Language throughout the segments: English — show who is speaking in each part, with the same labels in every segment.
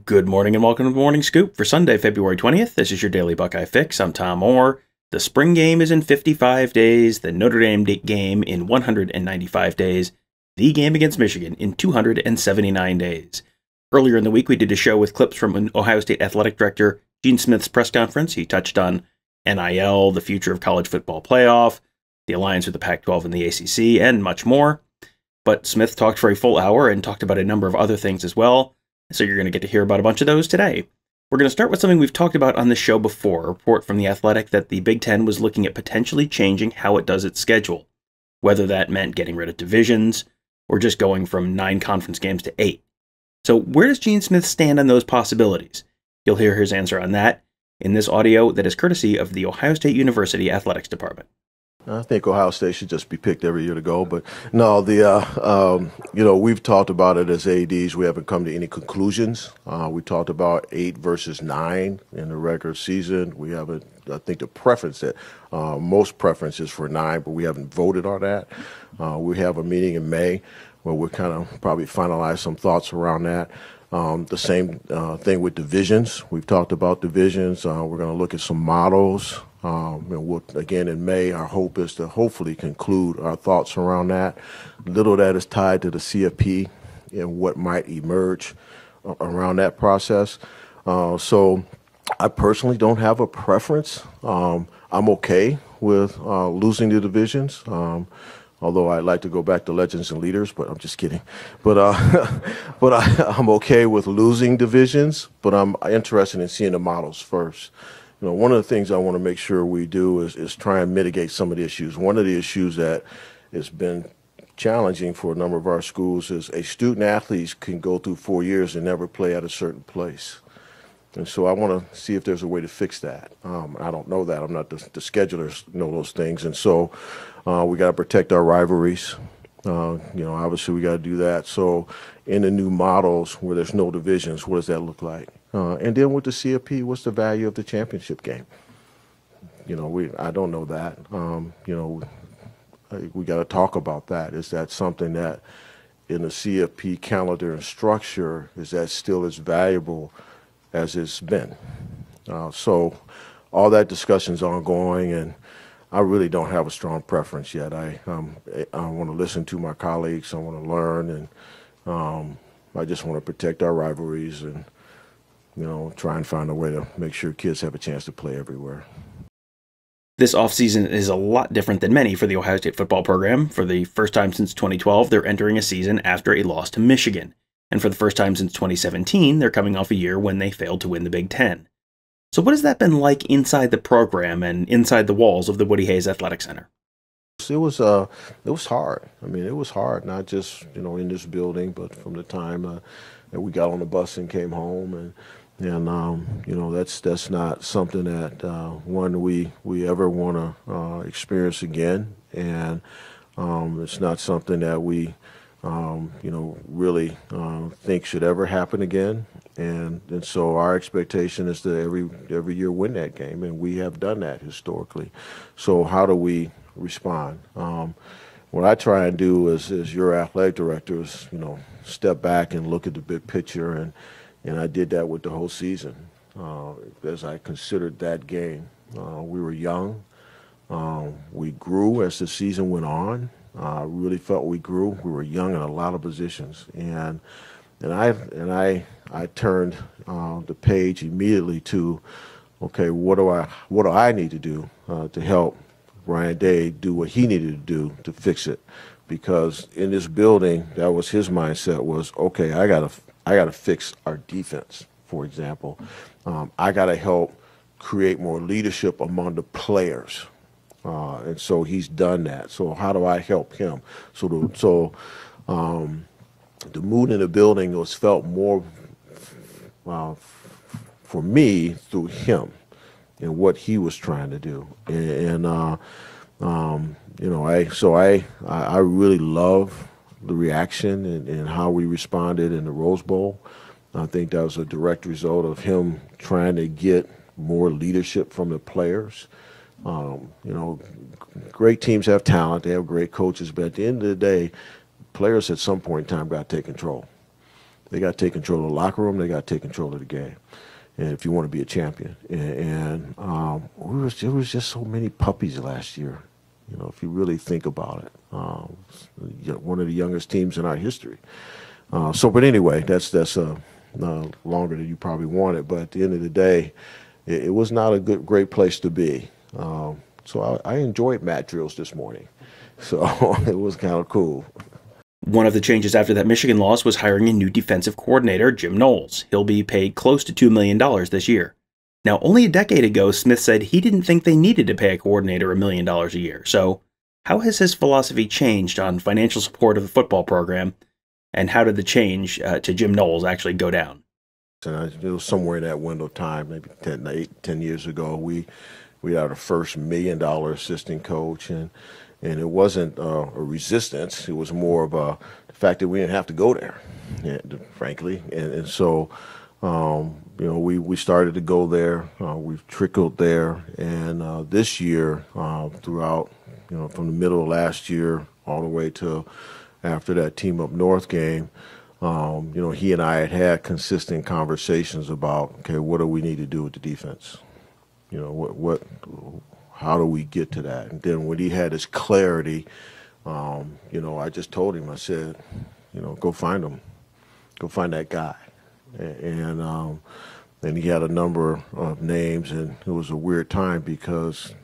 Speaker 1: Good morning and welcome to the Morning Scoop for Sunday, February 20th. This is your daily Buckeye Fix. I'm Tom Orr. The spring game is in 55 days, the Notre Dame game in 195 days, the game against Michigan in 279 days. Earlier in the week, we did a show with clips from Ohio State Athletic Director Gene Smith's press conference. He touched on NIL, the future of college football playoff, the alliance with the Pac-12 and the ACC, and much more. But Smith talked for a full hour and talked about a number of other things as well. So you're going to get to hear about a bunch of those today. We're going to start with something we've talked about on the show before, a report from The Athletic that the Big Ten was looking at potentially changing how it does its schedule, whether that meant getting rid of divisions or just going from 9 conference games to 8. So where does Gene Smith stand on those possibilities? You'll hear his answer on that in this audio that is courtesy of the Ohio State University Athletics Department.
Speaker 2: I think Ohio State should just be picked every year to go, but no, we've talked about it as ADs. We haven't come to any conclusions. We talked about 8 versus 9 in the regular season. We haven't. I think the preference that most preference is for 9, but we haven't voted on that. We have a meeting in May where we'll kind of probably finalize some thoughts around that. The same thing with divisions. We've talked about divisions. We're going to look at some models. Again, in May, our hope is to hopefully conclude our thoughts around that. Little of that is tied to the CFP and what might emerge around that process. So I personally don't have a preference. I'm okay with losing the divisions. Although I'd like to go back to legends and leaders, but I'm just kidding. But I'm okay with losing divisions, but I'm interested in seeing the models first. One of the things I want to make sure we do is try and mitigate some of the issues. One of the issues that has been challenging for a number of our schools is a student athlete can go through 4 years and never play at a certain place. And so I want to see if there's a way to fix that. I don't know that. I'm not the schedulers know those things. And so we got to protect our rivalries. Obviously we got to do that. So in the new models where there's no divisions, what does that look like? And then with the CFP, what's the value of the championship game? I don't know that. We got to talk about that. Is that something that in the CFP calendar and structure, is that still as valuable as it's been? So all that discussion's ongoing, and I really don't have a strong preference yet. I want to listen to my colleagues. I want to learn, and I just want to protect our rivalries and try and find a way to make sure kids have a chance to play everywhere.
Speaker 1: This offseason is a lot different than many for the Ohio State football program. For the first time since 2012, they're entering a season after a loss to Michigan. And for the first time since 2017, they're coming off a year when they failed to win the Big Ten. So what has that been like inside the program and inside the walls of the Woody Hayes Athletic Center?
Speaker 2: It was hard. I mean, it was hard, not just, in this building, but from the time that we got on the bus and came home. And that's not something that we ever want to experience again. And it's not something that we really think should ever happen again. And so our expectation is to every year win that game, and we have done that historically. So how do we respond? What I try and do is your athletic director is, step back and look at the big picture, and I did that with the whole season. As I considered that game, we were young. We grew as the season went on. I really felt we grew. We were young in a lot of positions, and I turned the page immediately to, okay, what do I need to do to help Ryan Day do what he needed to do to fix it? Because in this building, that was his mindset was, okay, I gotta fix our defense, for example. I gotta help create more leadership among the players. And so he's done that. So how do I help him? So the mood in the building was felt more for me through him and what he was trying to do. I really love the reaction and how we responded in the Rose Bowl. I think that was a direct result of him trying to get more leadership from the players. Great teams have talent, they have great coaches, but at the end of the day, players at some point in time got to take control. They got to take control of the locker room. They got to take control of the game. And if you want to be a champion, there was just so many puppies last year. You know, if you really think about it, one of the youngest teams in our history. But anyway, that's longer than you probably wanted. But at the end of the day, it was not a great place to be. So I enjoyed mat drills this morning. So it was kind of cool.
Speaker 1: One of the changes after that Michigan loss was hiring a new defensive coordinator, Jim Knowles. He'll be paid close to $2 million this year. Now, only a decade ago, Smith said he didn't think they needed to pay a coordinator $1 million a year. So how has his philosophy changed on financial support of the football program, and how did the change to Jim Knowles actually go down?
Speaker 2: And it was somewhere in that window of time, maybe 10 years ago, we had our first $1 million assistant coach, and it wasn't a resistance. It was more of the fact that we didn't have to go there, frankly. And so, we started to go there. We've trickled there. And this year, throughout, from the middle of last year all the way to after that Team Up North game, he and I had consistent conversations about, okay, what do we need to do with the defense? How do we get to that? And then when he had his clarity, I just told him, I said, go find him. Go find that guy. And he had a number of names, and it was a weird time because,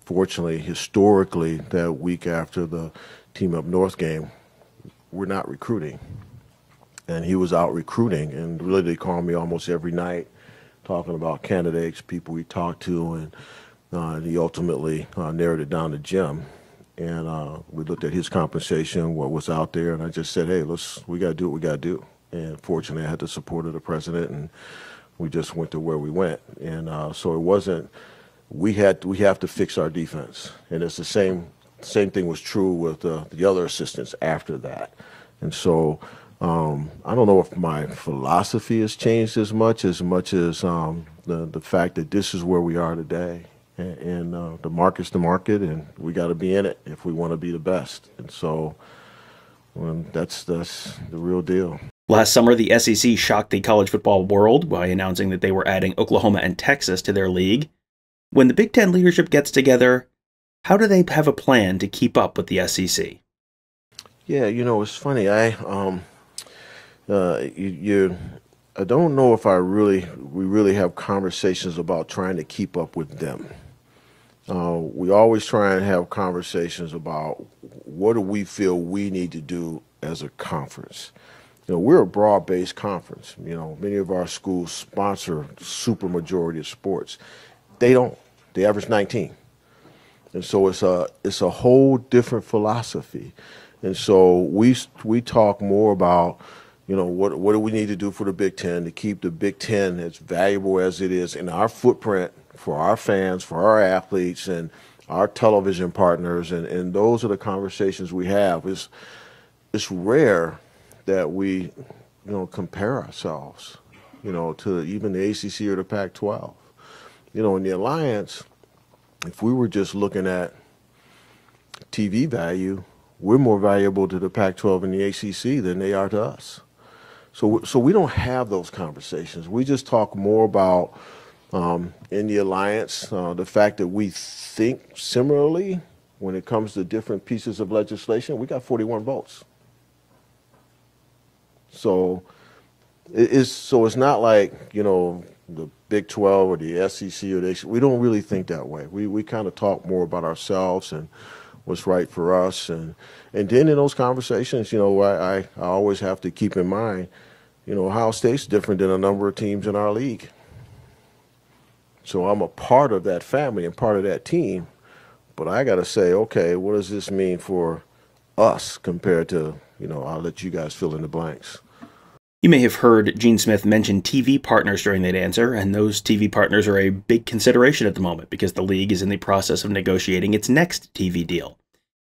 Speaker 2: fortunately, historically, that week after the Team Up North game, we're not recruiting. And he was out recruiting, and really they called me almost every night talking about candidates, people we talked to, and he ultimately narrowed it down to Jim. And we looked at his compensation, what was out there, and I just said, hey, we got to do what we got to do. And fortunately, I had the support of the president, and we just went to where we went. And so it wasn't, we have to fix our defense. And it's the same thing was true with the other assistants after that. And so I don't know if my philosophy has changed as much as the fact that this is where we are today. And the market's the market, and we got to be in it if we want to be the best. And so that's the real deal.
Speaker 1: Last summer, the SEC shocked the college football world by announcing that they were adding Oklahoma and Texas to their league. When the Big Ten leadership gets together, how do they have a plan to keep up with the SEC?
Speaker 2: Yeah, it's funny. I don't know if we really have conversations about trying to keep up with them. We always try and have conversations about what do we feel we need to do as a conference. We're a broad-based conference. Many of our schools sponsor super majority of sports. They don't. They average 19. And so it's a whole different philosophy. And so we talk more about, what do we need to do for the Big Ten to keep the Big Ten as valuable as it is in our footprint for our fans, for our athletes, and our television partners. And those are the conversations we have. It's rare that we, compare ourselves, to even the ACC or the Pac-12. In the Alliance, if we were just looking at TV value, we're more valuable to the Pac-12 and the ACC than they are to us. So we don't have those conversations. We just talk more about, in the Alliance, the fact that we think similarly when it comes to different pieces of legislation. We got 41 votes. So it's not like, the Big 12 or the SEC or the ACC. We don't really think that way. We kind of talk more about ourselves and what's right for us. And then in those conversations, I always have to keep in mind, Ohio State's different than a number of teams in our league. So I'm a part of that family and part of that team. But I got to say, okay, what does this mean for us compared to, I'll let you guys fill in the blanks.
Speaker 1: You may have heard Gene Smith mention TV partners during that answer, and those TV partners are a big consideration at the moment because the league is in the process of negotiating its next TV deal.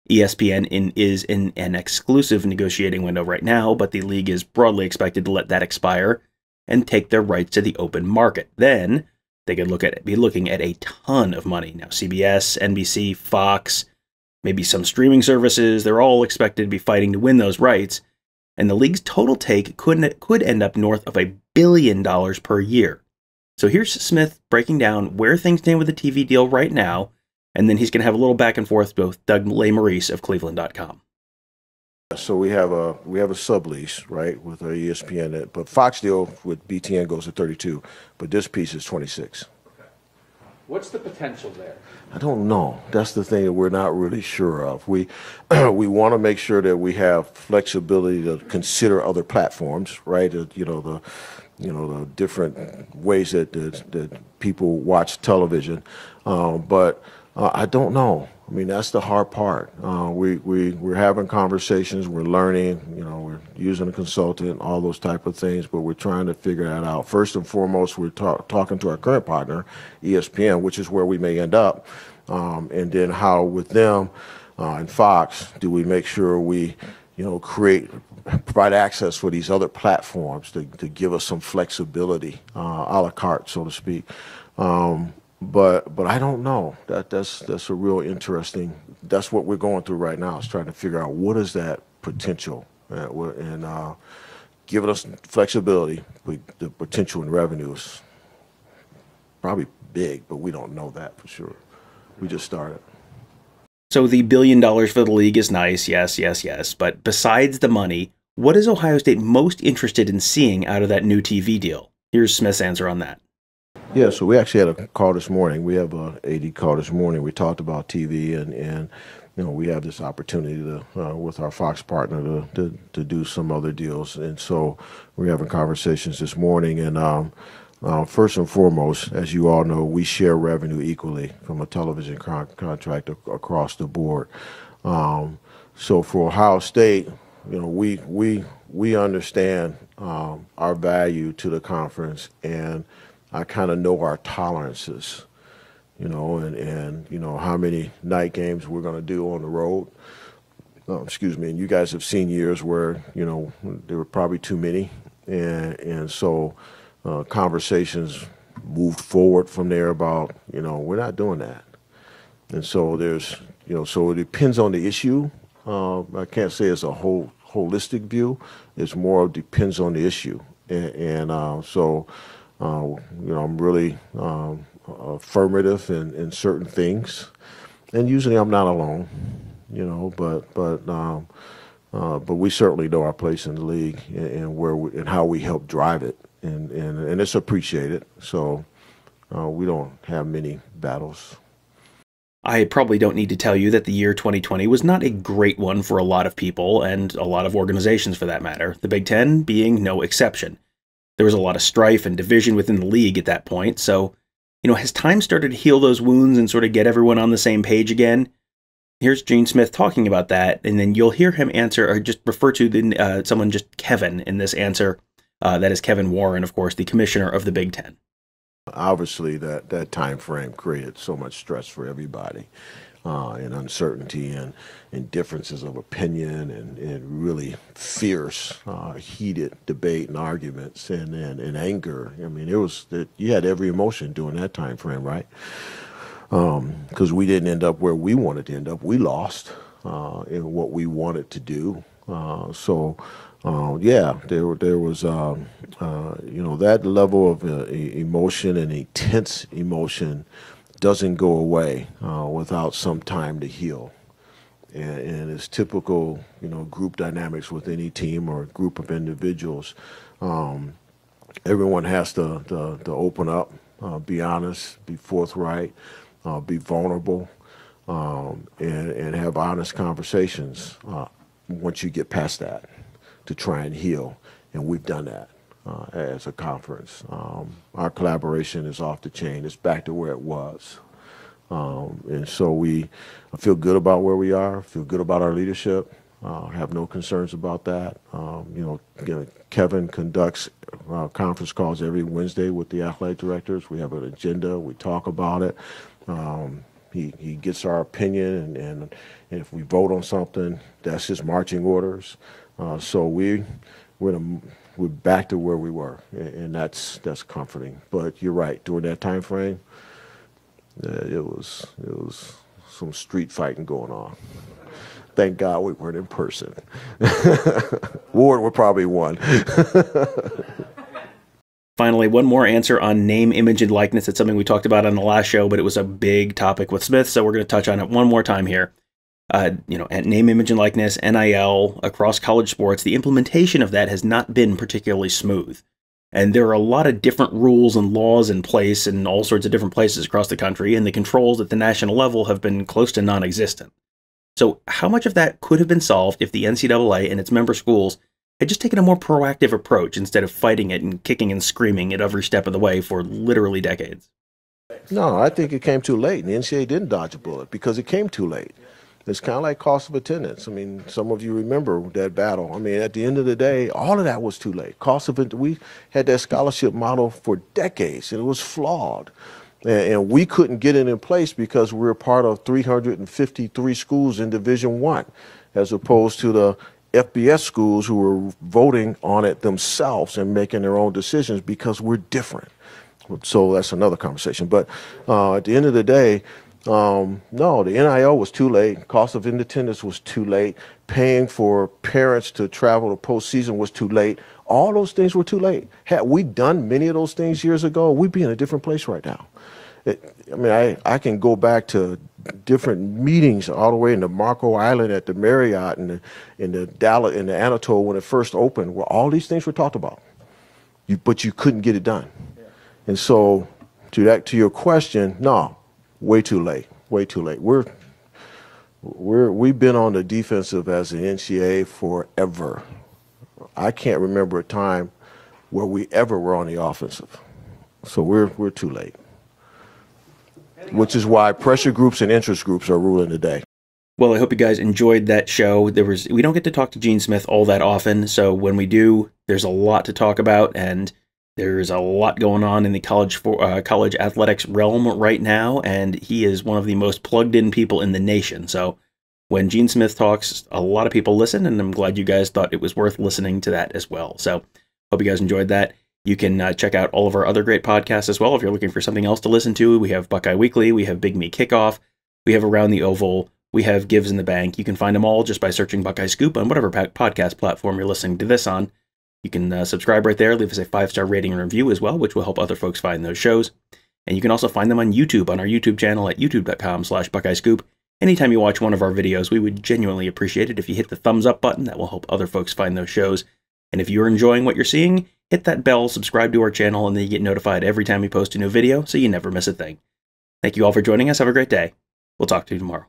Speaker 1: ESPN is in an exclusive negotiating window right now, but the league is broadly expected to let that expire and take their rights to the open market. Then they could be looking at a ton of money. Now, CBS, NBC, Fox, maybe some streaming services, they're all expected to be fighting to win those rights. and the league's total take could end up north of $1 billion per year. So here's Smith breaking down where things stand with the TV deal right now, and then he's going to have a little back and forth with Doug Lesmerises of Cleveland.com.
Speaker 2: So we have a sublease, right, with our ESPN, but Fox deal with BTN goes to 32, but this piece is 26.
Speaker 1: What's the potential there?
Speaker 2: I don't know. That's the thing that we're not really sure of. We want to make sure that we have flexibility to consider other platforms, right? The different ways that people watch television, but I don't know. I mean, that's the hard part. We're having conversations, we're learning, we're using a consultant, all those type of things, but we're trying to figure that out. First and foremost, we're talking to our current partner, ESPN, which is where we may end up, and then how with them and Fox do we make sure we, provide access for these other platforms to give us some flexibility, a la carte, so to speak. But I don't know. That's a real interesting. That's what we're going through right now, is trying to figure out what is that potential, and giving us flexibility. The potential in revenue is probably big, but we don't know that for sure. We just started.
Speaker 1: So the $1 billion for the league is nice, yes. But besides the money, what is Ohio State most interested in seeing out of that new TV deal? Here's Smith's answer on that.
Speaker 2: Yeah, so we actually had a call this morning. We have a AD call this morning. We talked about TV, and we have this opportunity to, with our Fox partner to do some other deals. And so we're having conversations this morning. And first and foremost, as you all know, we share revenue equally from a television contract across the board. So for Ohio State, we understand our value to the conference, and I kind of know our tolerances, and how many night games we're going to do on the road. And you guys have seen years where, there were probably too many. And so conversations moved forward from there about, we're not doing that. And so so it depends on the issue. I can't say it's a holistic view. It's more depends on the issue. I'm really affirmative in certain things, and usually I'm not alone, but we certainly know our place in the league and how we help drive it, and it's appreciated. So we don't have many battles.
Speaker 1: I probably don't need to tell you that the year 2020 was not a great one for a lot of people and a lot of organizations for that matter, the Big Ten being no exception. There was a lot of strife and division within the league at that point, so, has time started to heal those wounds and sort of get everyone on the same page again? Here's Gene Smith talking about that, and then you'll hear him answer, or just refer to someone just Kevin in this answer. That is Kevin Warren, of course, the commissioner of the Big Ten.
Speaker 2: Obviously, that time frame created so much stress for everybody, and uncertainty and differences of opinion and really fierce, heated debate and arguments and anger. I mean, you had every emotion during that time frame, right? Because we didn't end up where we wanted to end up. We lost in what we wanted to do. There was, that level of emotion and intense emotion doesn't go away without some time to heal. And it's typical, group dynamics with any team or group of individuals. Everyone has to open up, be honest, be forthright, be vulnerable, and have honest conversations once you get past that, to try and heal. And we've done that as a conference. Our collaboration is off the chain. It's back to where it was. And so I feel good about where we are, feel good about our leadership, have no concerns about that. Kevin conducts conference calls every Wednesday with the athletic directors. We have an agenda. We talk about it. He gets our opinion, and if we vote on something, that's his marching orders. So we're back to where we were, and that's comforting. But you're right. During that time frame, it was some street fighting going on. Thank God we weren't in person. Ward would probably won.
Speaker 1: Finally, one more answer on name, image, and likeness. It's something we talked about on the last show, but it was a big topic with Smith, so we're going to touch on it one more time here. At name, image, and likeness, NIL, across college sports, the implementation of that has not been particularly smooth. And there are a lot of different rules and laws in place in all sorts of different places across the country, and the controls at the national level have been close to non-existent. So how much of that could have been solved if the NCAA and its member schools had just taken a more proactive approach instead of fighting it and kicking and screaming at every step of the way for literally decades?
Speaker 2: No, I think it came too late, and the NCAA didn't dodge a bullet because it came too late. It's kind of like cost of attendance. I mean, some of you remember that battle. I mean, at the end of the day, all of that was too late. We had that scholarship model for decades, and it was flawed. And we couldn't get it in place because we were part of 353 schools in Division I, as opposed to the FBS schools who were voting on it themselves and making their own decisions because we're different. So that's another conversation. But at the end of the day, no, the NIL was too late. Cost of attendance was too late. Paying for parents to travel to postseason was too late. All those things were too late. Had we done many of those things years ago, we'd be in a different place right now. I can go back to different meetings all the way into Marco Island at the Marriott and in the Dallas in the Anatole when it first opened, where all these things were talked about, but you couldn't get it done. Yeah. And so, to your question, no, way too late. Way too late. We've been on the defensive as an NCAA forever. I can't remember a time where we ever were on the offensive. So we're too late. Which is why pressure groups and interest groups are ruling the day.
Speaker 1: Well, I hope you guys enjoyed that show. We don't get to talk to Gene Smith all that often, so when we do, there's a lot to talk about, and there's a lot going on in the college athletics realm right now, and he is one of the most plugged-in people in the nation. So when Gene Smith talks, a lot of people listen, and I'm glad you guys thought it was worth listening to that as well. So hope you guys enjoyed that. You can check out all of our other great podcasts as well if you're looking for something else to listen to. We have Buckeye Weekly, we have Big Me Kickoff, we have Around the Oval, we have Gives in the Bank. You can find them all just by searching Buckeye Scoop on whatever podcast platform you're listening to this on. You can subscribe right there, leave us a 5-star rating and review as well, which will help other folks find those shows. And you can also find them on YouTube, on our YouTube channel at youtube.com/Buckeye Scoop. Anytime you watch one of our videos, we would genuinely appreciate it if you hit the thumbs up button. That will help other folks find those shows. And if you're enjoying what you're seeing, hit that bell, subscribe to our channel, and then you get notified every time we post a new video so you never miss a thing. Thank you all for joining us. Have a great day. We'll talk to you tomorrow.